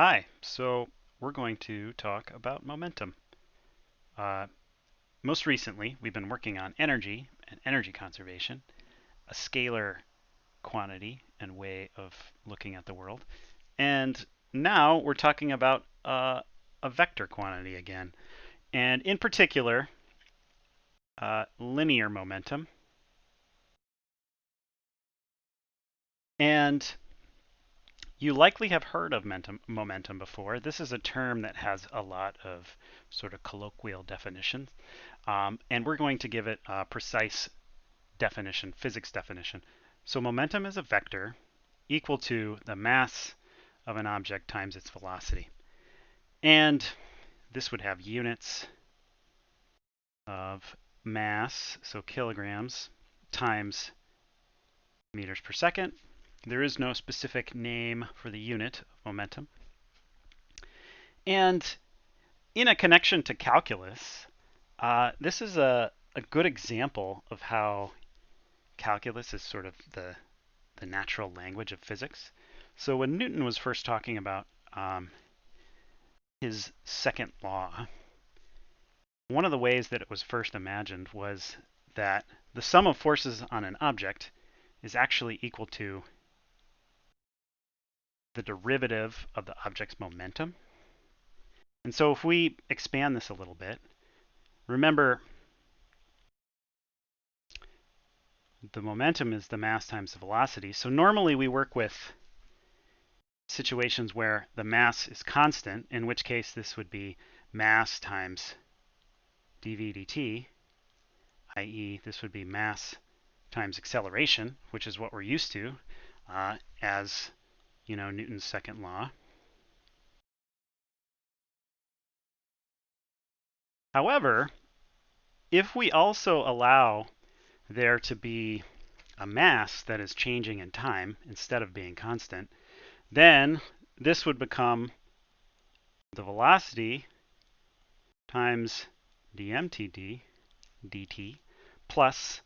Hi, so we're going to talk about momentum. Uh, Most recently, we've been working on energy and energy conservation, a scalar quantity and way of looking at the world. And now we're talking about a vector quantity again, and in particular, linear momentum. And you likely have heard of momentum before. This is a term that has a lot of sort of colloquial definitions. And we're going to give it a precise definition, physics definition. So momentum is a vector equal to the mass of an object times its velocity. And this would have units of mass, so kilograms, times meters per second. There is no specific name for the unit of momentum. And in a connection to calculus, this is a good example of how calculus is sort of the natural language of physics. So when Newton was first talking about his second law, one of the ways that it was first imagined was that the sum of forces on an object is actually equal to the derivative of the object's momentum. And so if we expand this a little bit, remember the momentum is the mass times the velocity. So normally we work with situations where the mass is constant, in which case this would be mass times dv dt, i.e. this would be mass times acceleration, which is what we're used to as Newton's second law. However, if we also allow there to be a mass that is changing in time instead of being constant, then this would become the velocity times dmtd dt plus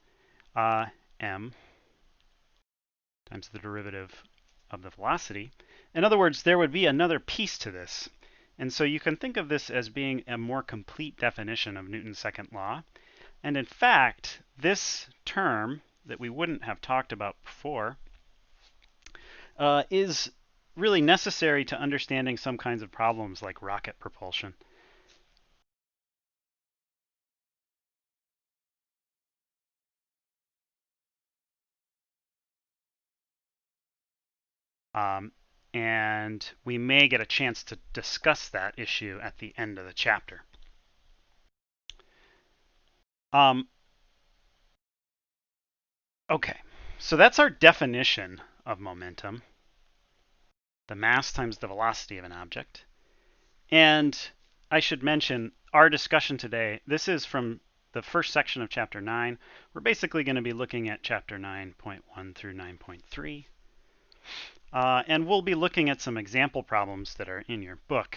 m times the derivative of the velocity. In other words, there would be another piece to this. And so you can think of this as being a more complete definition of Newton's second law. And in fact, this term that we wouldn't have talked about before is really necessary to understanding some kinds of problems like rocket propulsion. And we may get a chance to discuss that issue at the end of the chapter. Okay, so that's our definition of momentum, the mass times the velocity of an object. And I should mention our discussion today, this is from the first section of chapter 9. We're basically going to be looking at chapter 9.1 through 9.3. And we'll be looking at some example problems that are in your book.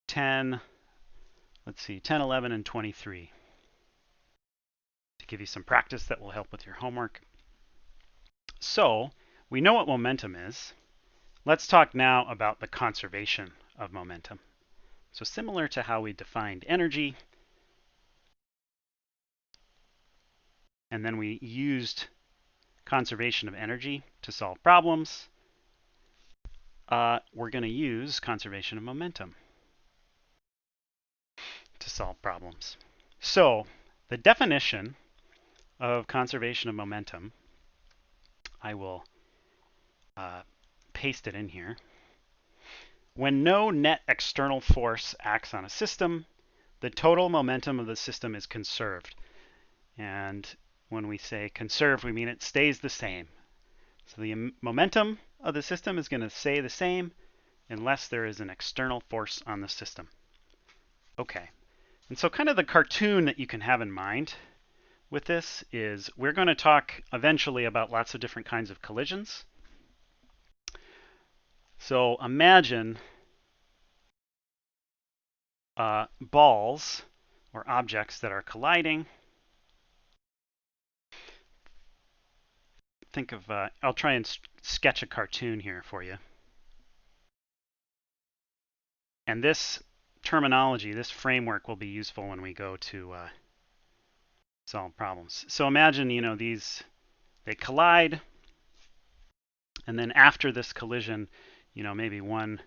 10, 11, and 23. To give you some practice that will help with your homework. So, we know what momentum is. Let's talk now about the conservation of momentum. So similar to how we defined energy, and then we used conservation of energy to solve problems, we're going to use conservation of momentum to solve problems. So the definition of conservation of momentum, I will paste it in here. When no net external force acts on a system, the total momentum of the system is conserved. And when we say conserved, we mean it stays the same. So the momentum of the system is going to stay the same unless there is an external force on the system. Okay, and so kind of the cartoon that you can have in mind with this is we're going to talk eventually about lots of different kinds of collisions. So imagine balls or objects that are colliding. Think of, I'll try and sketch a cartoon here for you. And this terminology, this framework will be useful when we go to solve problems. So imagine, they collide, and then after this collision, maybe one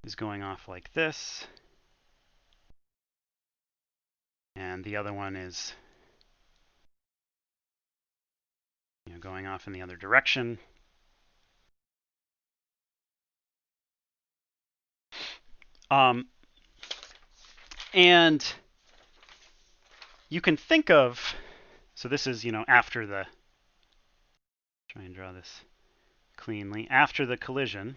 is going off like this, and the other one is going off in the other direction. And you can think of, so this is, after the, try and draw this cleanly, after the collision,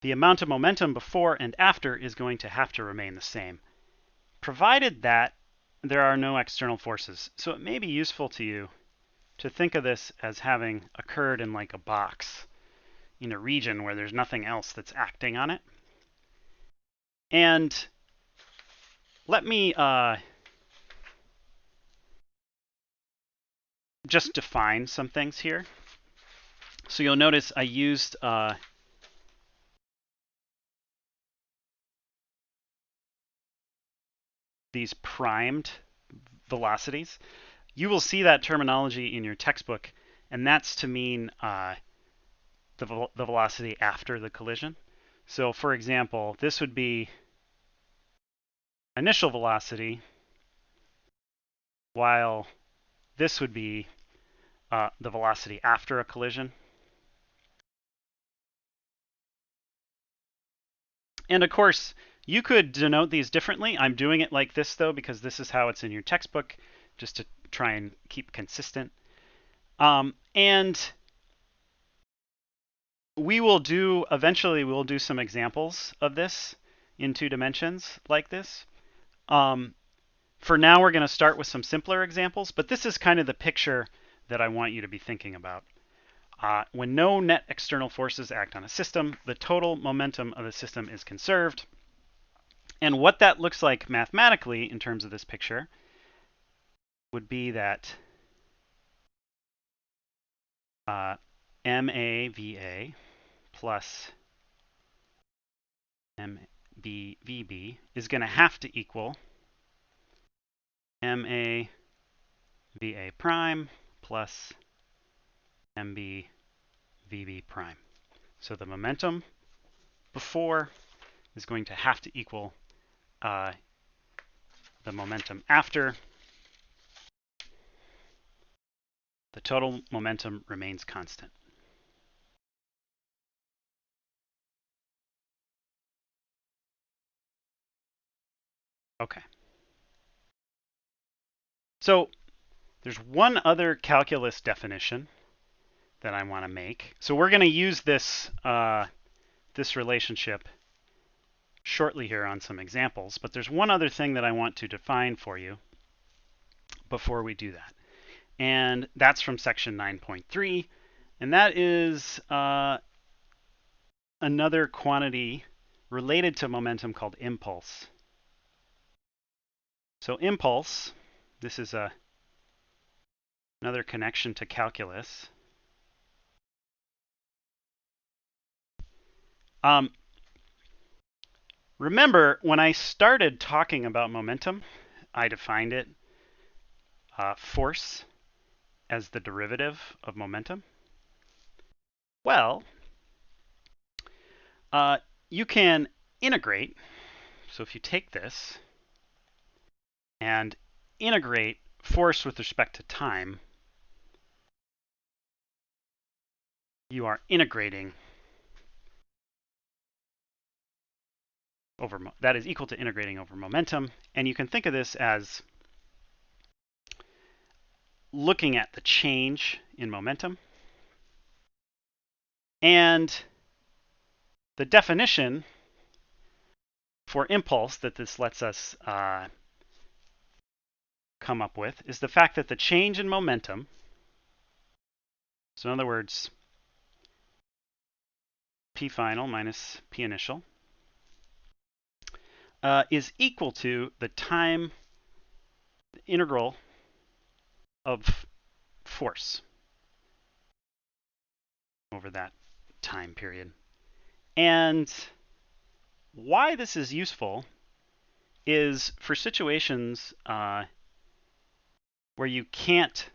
the amount of momentum before and after is going to have to remain the same, provided that there are no external forces. So it may be useful to you to think of this as having occurred in like a box, in a region where there's nothing else that's acting on it. And let me just define some things here. So you'll notice I used these primed velocities. You will see that terminology in your textbook, and that's to mean the velocity after the collision. So for example, this would be initial velocity, while this would be the velocity after a collision. And of course, you could denote these differently. I'm doing it like this, though, because this is how it's in your textbook, just to try and keep consistent. And eventually we'll do some examples of this in 2 dimensions like this. For now, we're going to start with some simpler examples, but this is kind of the picture that I want you to be thinking about. When no net external forces act on a system, the total momentum of the system is conserved. And what that looks like mathematically in terms of this picture would be that MAVA plus MBVB is going to have to equal MAVA prime plus MBVB prime. So the momentum before is going to have to equal the momentum after. The total momentum remains constant. Okay. So there's one other calculus definition that I want to make. So we're going to use this this relationship shortly here on some examples, but there's one other thing that I want to define for you before we do that. And that's from section 9.3, and that is another quantity related to momentum called impulse. So impulse, this is another connection to calculus. Remember, when I started talking about momentum, I defined it force as the derivative of momentum. Well, you can integrate. So if you take this and integrate force with respect to time, you are integrating over, that is equal to integrating over momentum. And you can think of this as looking at the change in momentum. And the definition for impulse that this lets us come up with is the fact that the change in momentum, so in other words, P final minus P initial, is equal to the time integral of force. over that time period. And why this is useful is for situations where you can't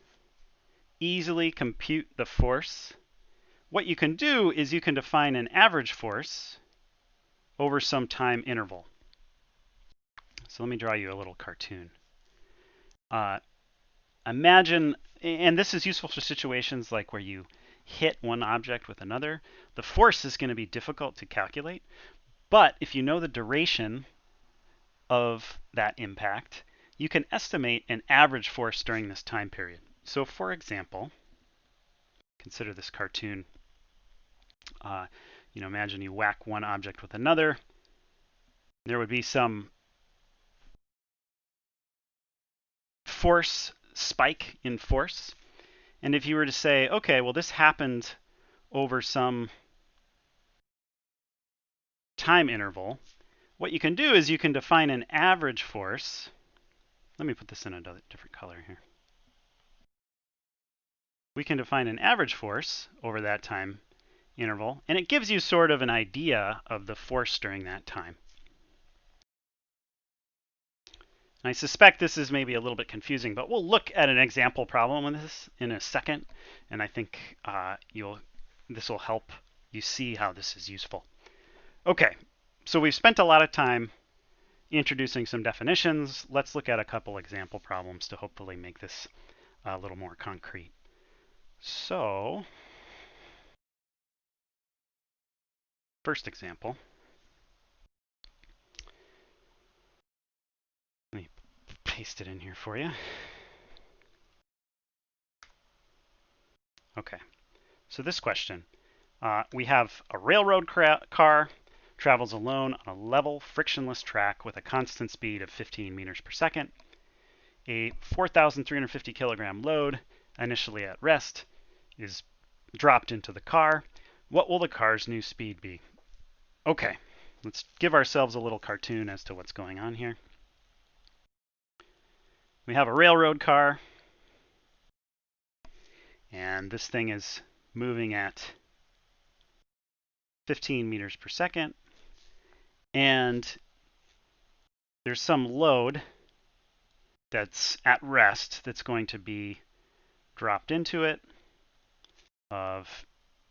easily compute the force. What you can do is you can define an average force over some time interval. So let me draw you a little cartoon. Imagine, and this is useful for situations like where you hit one object with another. The force is going to be difficult to calculate, but if you know the duration of that impact, you can estimate an average force during this time period. So for example, consider this cartoon. Imagine you whack one object with another. There would be some force spike in force. And if you were to say, okay, well, this happened over some time interval, what you can do is you can define an average force. Let me put this in a different color here. We can define an average force over that time interval, and it gives you sort of an idea of the force during that time. And I suspect this is maybe a little bit confusing, but we'll look at an example problem with this in a second, and I think this will help you see how this is useful. Okay, so we've spent a lot of time introducing some definitions. Let's look at a couple example problems to hopefully make this a little more concrete. So, first example. Let me paste it in here for you. Okay, so this question. We have a railroad car travels alone on a level, frictionless track with a constant speed of 15 meters per second. A 4,350 kilogram load, initially at rest, is dropped into the car. What will the car's new speed be? Okay, let's give ourselves a little cartoon as to what's going on here. We have a railroad car, and this thing is moving at 15 meters per second, and there's some load that's at rest that's going to be dropped into it of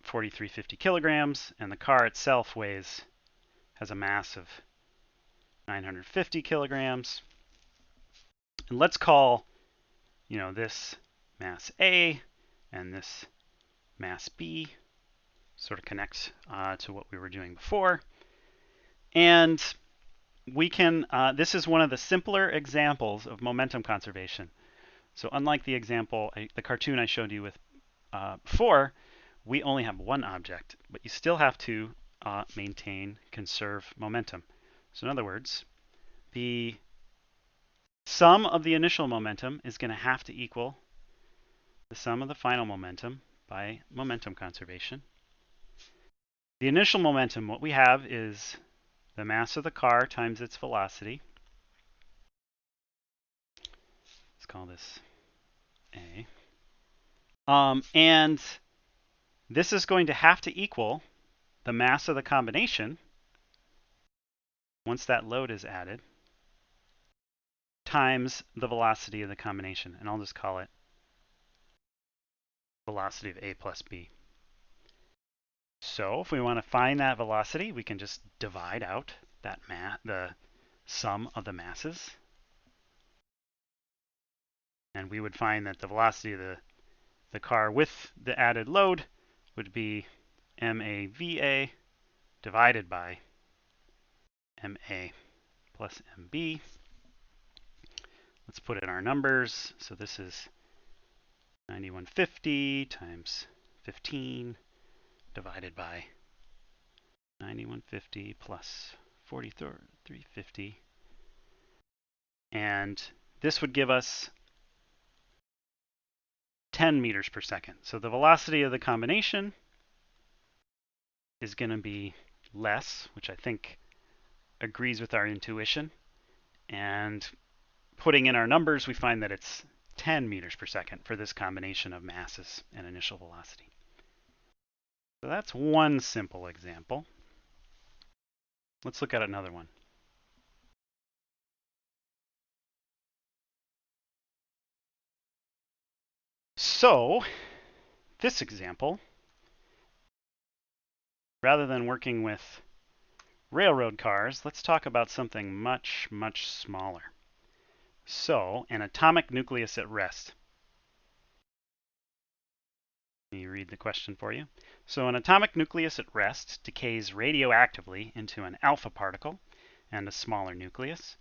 4,350 kilograms, and the car itself has a mass of 950 kilograms. And let's call, this mass A and this mass B, sort of connect to what we were doing before. And we can, this is one of the simpler examples of momentum conservation. So unlike the example, the cartoon I showed you with before, we only have one object, but you still have to conserve momentum. So in other words, the sum of the initial momentum is going to have to equal the sum of the final momentum by momentum conservation. The initial momentum, what we have is the mass of the car times its velocity. Let's call this A. And this is going to have to equal the mass of the combination, once that load is added, times the velocity of the combination. And I'll just call it velocity of A plus B. So if we want to find that velocity, we can just divide out the sum of the masses. And we would find that the velocity of the car with the added load would be MAVA divided by MA plus MB. Let's put in our numbers. So this is 9150 times 15 divided by 9150 plus 4350. And this would give us 10 meters per second. So the velocity of the combination is going to be less, which I think agrees with our intuition. And putting in our numbers, we find that it's 10 meters per second for this combination of masses and initial velocity. So that's one simple example. Let's look at another one. So this example, rather than working with railroad cars, let's talk about something much, much smaller. So an atomic nucleus at rest. Let me read the question for you. So an atomic nucleus at rest decays radioactively into an alpha particle and a smaller nucleus.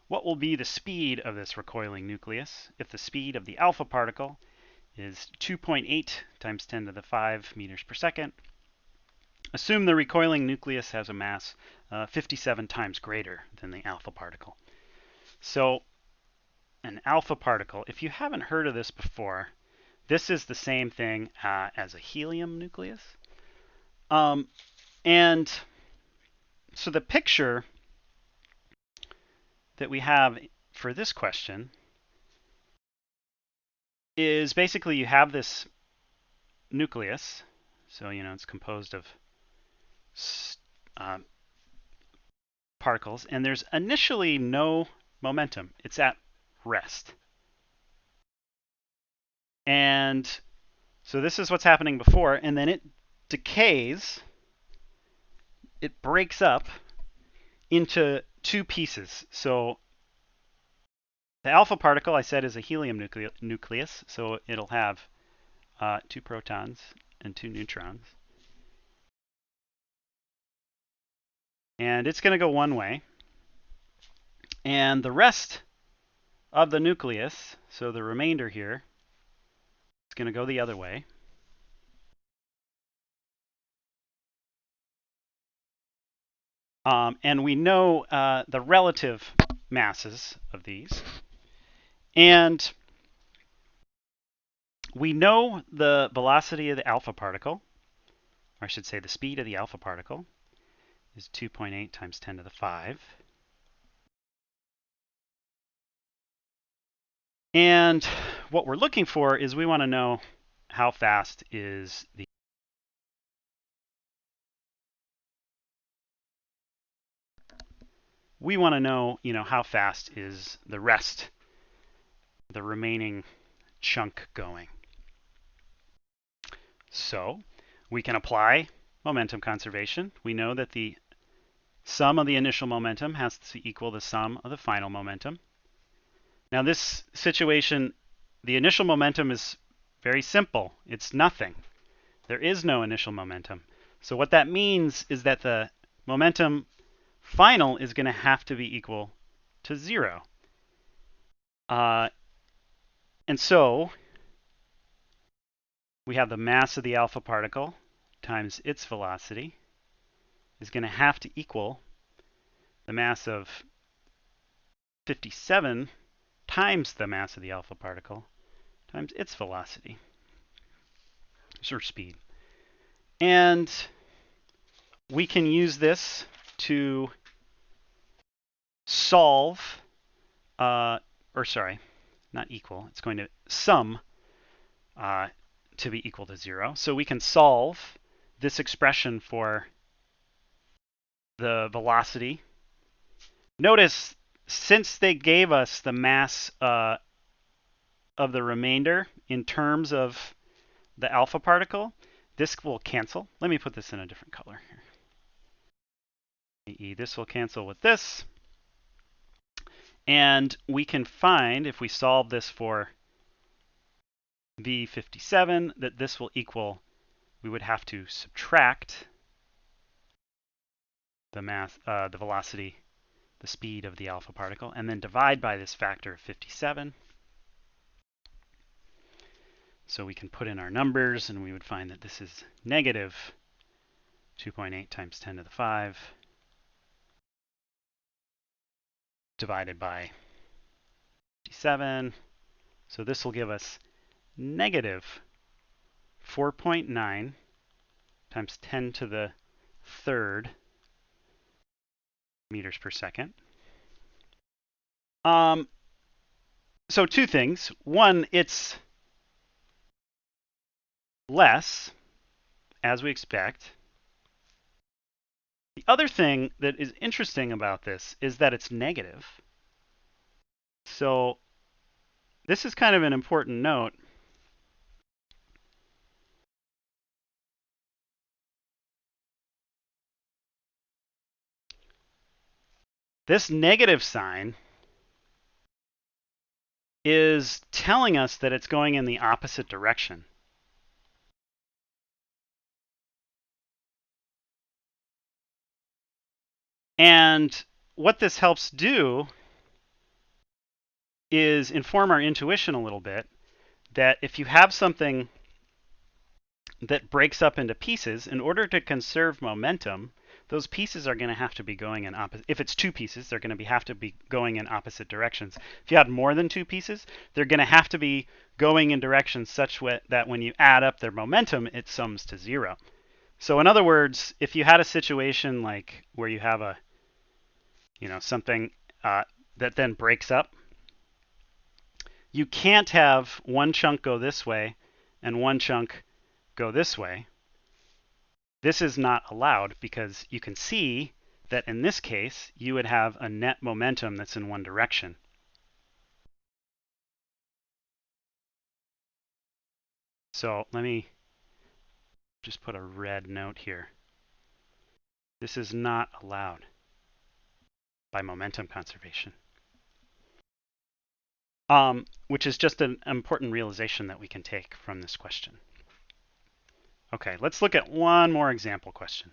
What will be the speed of this recoiling nucleus if the speed of the alpha particle is 2.8 times 10 to the 5 meters per second? Assume the recoiling nucleus has a mass 57 times greater than the alpha particle. So an alpha particle, if you haven't heard of this before, this is the same thing as a helium nucleus. And so the picture that we have for this question is basically you have this nucleus. So, it's composed of particles, and there's initially no momentum. It's at rest. And so this is what's happening before, and then it decays, it breaks up into two pieces. So the alpha particle, I said, is a helium nucleus, so it'll have 2 protons and 2 neutrons. And it's going to go one way. And the rest of the nucleus, so the remainder here, is going to go the other way. And we know the relative masses of these. And we know the velocity of the alpha particle, or I should say the speed of the alpha particle, is 2.8 times 10 to the 5. And what we're looking for is we want to know how fast is the how fast is the rest, the remaining chunk going. So we can apply momentum conservation. We know that the sum of the initial momentum has to equal the sum of the final momentum. Now this situation, the initial momentum is very simple. It's nothing. There is no initial momentum. So what that means is that the momentum final is going to have to be equal to 0. And so we have the mass of the alpha particle times its velocity is going to have to equal the mass of 57 times the mass of the alpha particle times its velocity, or speed. And we can use this to solve, or sorry, not equal, it's going to sum to be equal to 0. So we can solve this expression for the velocity. Notice, since they gave us the mass of the remainder in terms of the alpha particle, this will cancel. Let me put this in a different color here. This will cancel with this. And we can find, if we solve this for V57, that this will equal, we would have to subtract the velocity, the speed of the alpha particle, and then divide by this factor of 57. So we can put in our numbers, and we would find that this is negative 2.8 times 10 to the 5 divided by 57. So this will give us negative 4.9 times 10 to the 3rd meters per second. So two things. One, it's less. as we expect. The other thing that is interesting about this is that it's negative. So this is kind of an important note. This negative sign is telling us that it's going in the opposite direction. And what this helps do is inform our intuition a little bit that if you have something that breaks up into pieces, in order to conserve momentum, those pieces are going to have to be going in opposite. If it's two pieces, they're going to have to be going in opposite directions. If you had more than two pieces, they're going to have to be going in directions such that when you add up their momentum, it sums to zero. So in other words, if you had a situation like where you have a, something that then breaks up, you can't have one chunk go this way and one chunk go this way. This is not allowed because you can see that in this case, you would have a net momentum that's in one direction. So let me just put a red note here. This is not allowed by momentum conservation, which is just an important realization that we can take from this question. Okay, let's look at one more example question.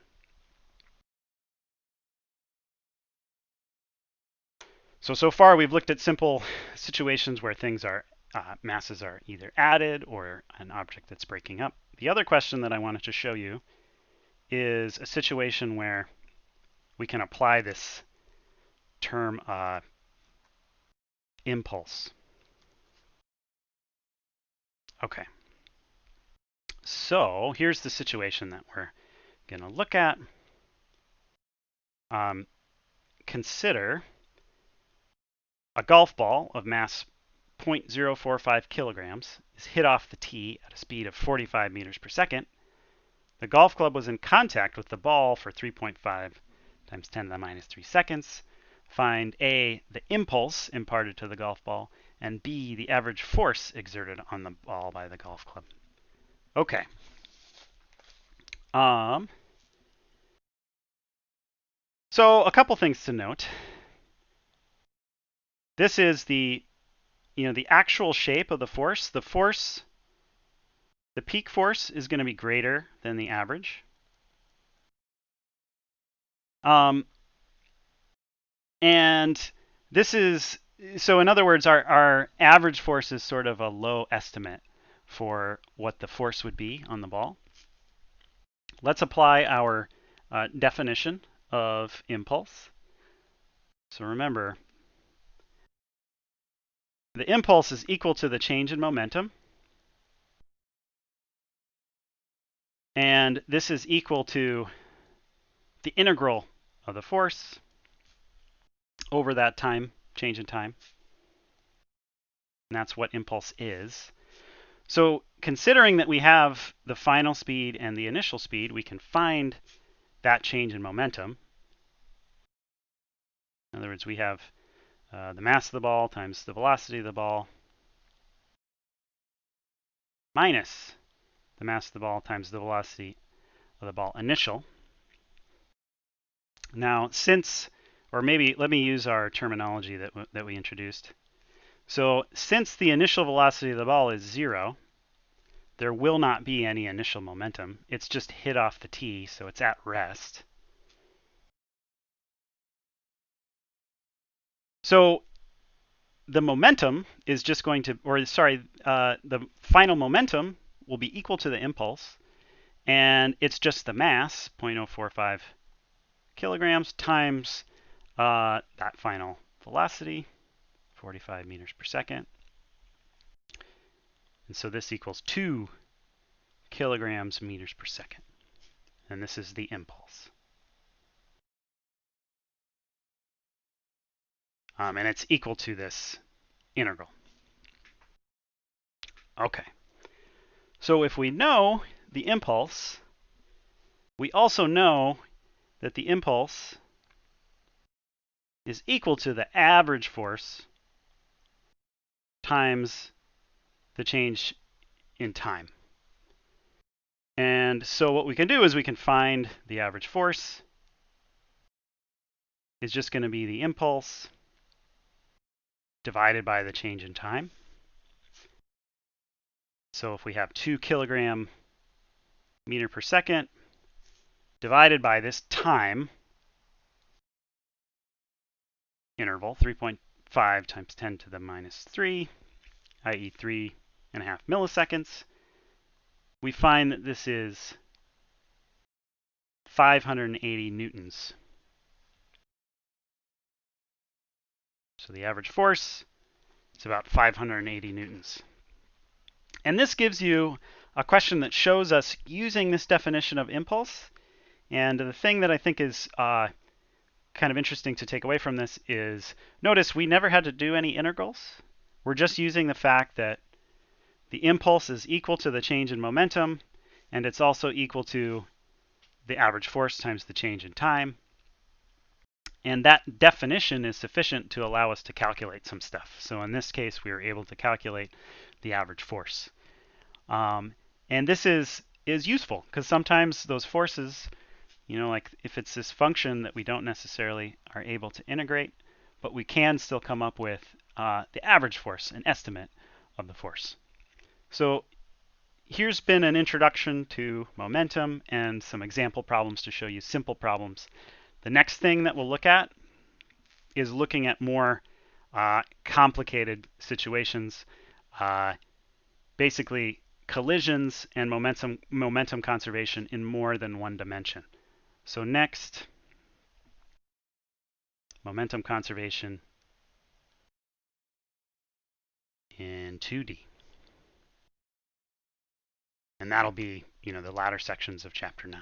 So far we've looked at simple situations where things are masses are either added or an object that's breaking up. The other question that I wanted to show you is a situation where we can apply this term impulse. Okay, so here's the situation that we're going to look at. Consider a golf ball of mass 0.045 kilograms is hit off the tee at a speed of 45 meters per second. The golf club was in contact with the ball for 3.5 times 10 to the minus 3 seconds. Find A, the impulse imparted to the golf ball, and B, the average force exerted on the ball by the golf club. Okay. So a couple things to note. This is the actual shape of the force. The peak force is going to be greater than the average. And this is, so in other words, our average force is sort of a low estimate for what the force would be on the ball. Let's apply our definition of impulse. So remember, the impulse is equal to the change in momentum. And this is equal to the integral of the force over that time, change in time. And that's what impulse is. So considering that we have the final speed and the initial speed, we can find that change in momentum. In other words, we have the mass of the ball times the velocity of the ball minus the mass of the ball times the velocity of the ball initial. Now, or maybe let me use our terminology that we introduced. So since the initial velocity of the ball is 0, there will not be any initial momentum. It's just hit off the tee, so it's at rest. So the momentum is just going to, the final momentum will be equal to the impulse, and it's just the mass, 0.045 kilograms, times that final velocity, 45 meters per second. And so this equals 2 kilograms meters per second. And this is the impulse. And it's equal to this integral. Okay. So if we know the impulse, We also know that the impulse is equal to the average force times the change in time. And so what we can do is we can find the average force is just going to be the impulse divided by the change in time. So if we have 2 kilogram meter per second divided by this time interval, 3.5 times 10 to the minus 3, i.e. 3.5 milliseconds, we find that this is 580 newtons. So the average force is about 580 newtons. And this gives you a question that shows us using this definition of impulse. And the thing that I think is kind of interesting to take away from this is, notice we never had to do any integrals. We're just using the fact that the impulse is equal to the change in momentum, and it's also equal to the average force times the change in time. And that definition is sufficient to allow us to calculate some stuff. So in this case, we were able to calculate the average force. And this is useful because sometimes those forces, like if it's this function that we don't necessarily are able to integrate, but we can still come up with the average force, an estimate of the force. So here's been an introduction to momentum and some example problems to show you simple problems. The next thing that we'll look at is looking at more complicated situations, basically collisions and momentum conservation in more than one dimension. So next, momentum conservation in 2D. And that'll be, the latter sections of chapter 9.